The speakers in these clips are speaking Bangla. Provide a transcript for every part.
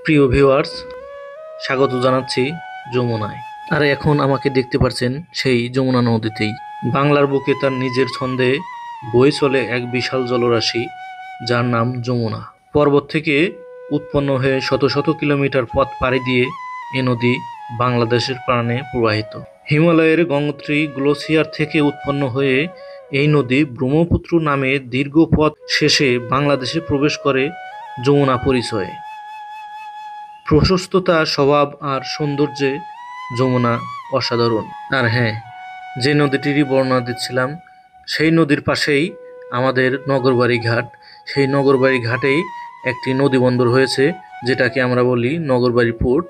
প্রিয় ভিউয়ার্স, স্বাগত জানাচ্ছি যমুনায়। আর এখন আমাকে দেখতে পাচ্ছেন সেই যমুনা নদীতেই। বাংলার বুকে তার নিজের ছন্দে বয়ে চলে এক বিশাল জলরাশি, যার নাম যমুনা। পর্বত থেকে উৎপন্ন হয়ে শত শত কিলোমিটার পথ পাড়ি দিয়ে এ নদী বাংলাদেশের প্রাণে প্রবাহিত। হিমালয়ের গঙ্গোত্রী গ্লেসিয়ার থেকে উৎপন্ন হয়ে এই নদী ব্রহ্মপুত্র নামে দীর্ঘ পথ শেষে বাংলাদেশে প্রবেশ করে যমুনা পরিচয়ে। প্রশস্ততা, স্বভাব আর সৌন্দর্যে যমুনা অসাধারণ। আর হ্যাঁ, যে নদীটিরই বর্ণনা দিচ্ছিলাম, সেই নদীর পাশেই আমাদের নগরবাড়ি ঘাট। সেই নগরবাড়ি ঘাটেই একটি নদী বন্দর হয়েছে, যেটাকে আমরা বলি নগরবাড়ি পোর্ট।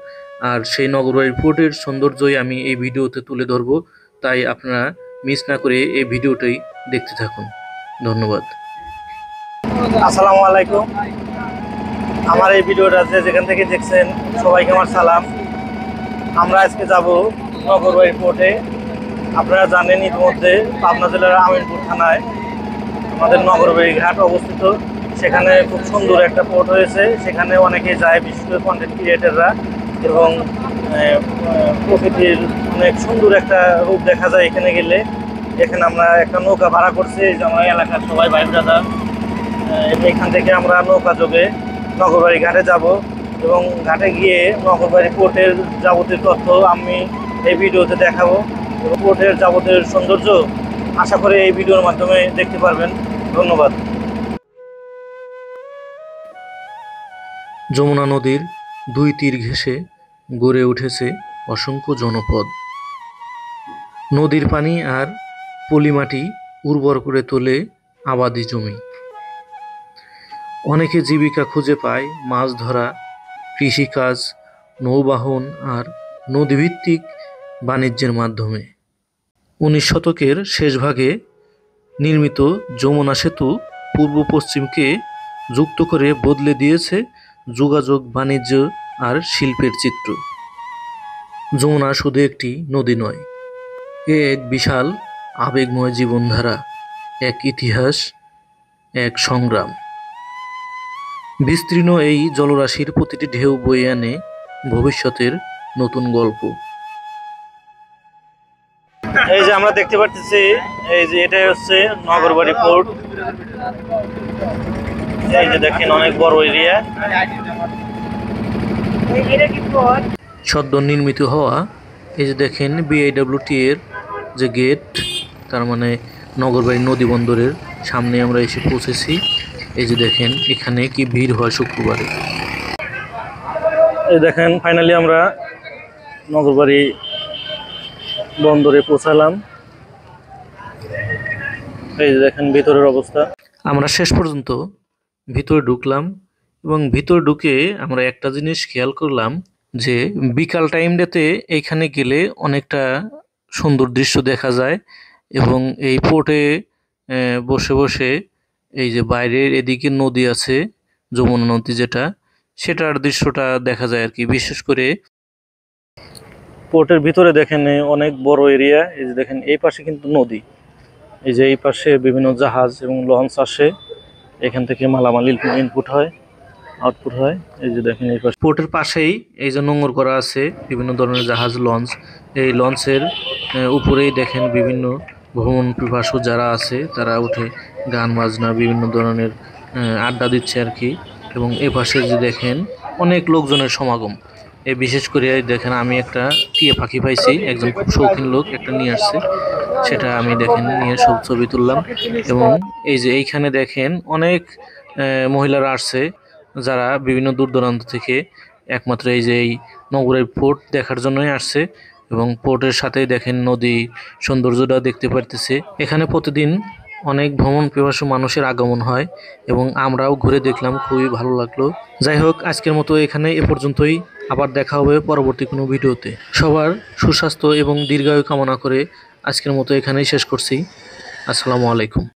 আর সেই নগরবাড়ি পোর্টের সৌন্দর্যই আমি এই ভিডিওতে তুলে ধরবো, তাই আপনারা মিস না করে এই ভিডিওটাই দেখতে থাকুন। ধন্যবাদ। আসসালামু আলাইকুম। আমার এই ভিডিওটা যেখান থেকে দেখছেন সবাইকে আমার সালাম। আমরা আজকে যাব নগরবাড়ি পোর্টে। আপনারা জানেন ইতিমধ্যে পাবনা জেলার আমিনপুর থানায় আমাদের নগরবাড়ি ঘাট অবস্থিত। সেখানে খুব সুন্দর একটা পোর্ট হয়েছে, সেখানে অনেকে যায়, বিশেষ করে কন্টেন্ট ক্রিয়েটাররা। এবং প্রকৃতির অনেক সুন্দর একটা রূপ দেখা যায় এখানে গেলে। এখানে আমরা একটা নৌকা ভাড়া করছি, যে আমার এলাকার সবাই ভাই ব্রাদার। এখান থেকে আমরা নৌকা যোগে নগরবাড়ি ঘাটে যাব এবং ঘাটে গিয়ে নগরবাড়ি পোর্টের যাবতীয় তথ্য আমি এই ভিডিওতে দেখাবো। এবং পোর্টের যাবতীয় সৌন্দর্য আশা করি এই ভিডিওর মাধ্যমে দেখতে পারবেন। ধন্যবাদ। যমুনা নদীর দুই তীর ঘেঁষে গড়ে উঠেছে অসংখ্য জনপদ। নদীর পানি আর পলিমাটি উর্বর করে তোলে আবাদি জমি। অনেকে জীবিকা খুঁজে পায় মাছ ধরা, কৃষিকাজ, নৌবাহন আর নদীভিত্তিক বাণিজ্যের মাধ্যমে। 19 শতকের শেষভাগে নির্মিত যমুনা সেতু পূর্ব পশ্চিমকে যুক্ত করে বদলে দিয়েছে যোগাযোগ, বাণিজ্য আর শিল্পের চিত্র। যমুনা শুধু একটি নদী নয়, এ এক বিশাল আবেগময় জীবনধারা, এক ইতিহাস, এক সংগ্রাম। বিস্তীর্ণ এই জলরাশির প্রতিটি ঢেউ বয়ে আনে ভবিষ্যতের নতুন গল্প। এই যে আমরা দেখতে পাচ্ছি, এই যে এটাই হচ্ছে নগরবাড়ি পোর্ট। এই যে দেখেন অনেক বড় এরিয়া। সদ্য নির্মিত হওয়া এই যে দেখেন BIWT এর যে গেট, তার মানে নগরবাড়ি নদী বন্দরের সামনে আমরা এসে পৌঁছেছি। এই যে দেখেন এখানে কি ভিড় হয় শুক্রবারে। এই দেখেন ফাইনালি আমরা নগরবাড়ি বন্দরে পৌঁছালাম। এই যে দেখেন ভিতরের অবস্থা। আমরা শেষ পর্যন্ত ভিতরে ঢুকলাম এবং ভিতরে ঢুকে আমরা একটা জিনিস খেয়াল করলাম যে বিকাল টাইমটাতে এইখানে গেলে অনেকটা সুন্দর দৃশ্য দেখা যায়। এবং এই পোর্টে বসে বসে এই যে বাইরের এদিকে নদী আছে, যমুনা নদী যেটা, সেটার দৃশ্যটা দেখা যায় আর কি। বিশেষ করে পোর্টের ভিতরে দেখেন অনেক বড় এরিয়া। এই যে দেখেন এই পাশে কিন্তু নদী, এই যে এই পাশে বিভিন্ন জাহাজ এবং লঞ্চ আসে, এখান থেকে মালামাল ইনপুট হয়, আউটপুট হয়। এই যে দেখেন এই পাশে পোর্টের পাশেই এই যে নোঙর করা আছে বিভিন্ন ধরনের জাহাজ, লঞ্চ। এই লঞ্চের উপরেই দেখেন বিভিন্ন ভ্রমণ পিপাসু যারা আছে তারা উঠে গান বাজনা বিভিন্ন ধরনের আড্ডা দিচ্ছে আর কি। এবং এ পাশে যে দেখেন অনেক লোকজনের সমাগম। এই বিশেষ করে দেখেন আমি একটা টিয়া পাখি পাইছি, একজন খুব শৌখিন লোক একটা নিয়ে আসছে, সেটা আমি দেখেন নিয়ে সব ছবি তুললাম। এবং এই যে এইখানে দেখেন অনেক মহিলারা আসছে, যারা বিভিন্ন দূর দূরান্ত থেকে একমাত্র এই যে এই নগরের পোর্ট দেখার জন্যই আসছে। এবং পোর্টের সাথেই দেখেন নদী সৌন্দর্যটা দেখতে পারতেছে। এখানে প্রতিদিন অনেক ভ্রমণ পিপাসু মানুষের আগমন হয় এবং আমরাও ঘুরে দেখলাম, খুবই ভালো লাগলো। যাই হোক, আজকের মতো এখানে এ পর্যন্তই। আবার দেখা হবে পরবর্তী কোনো ভিডিওতে। সবার সুস্বাস্থ্য এবং দীর্ঘায়ু কামনা করে আজকের মতো এখানেই শেষ করছি। আসসালামু আলাইকুম।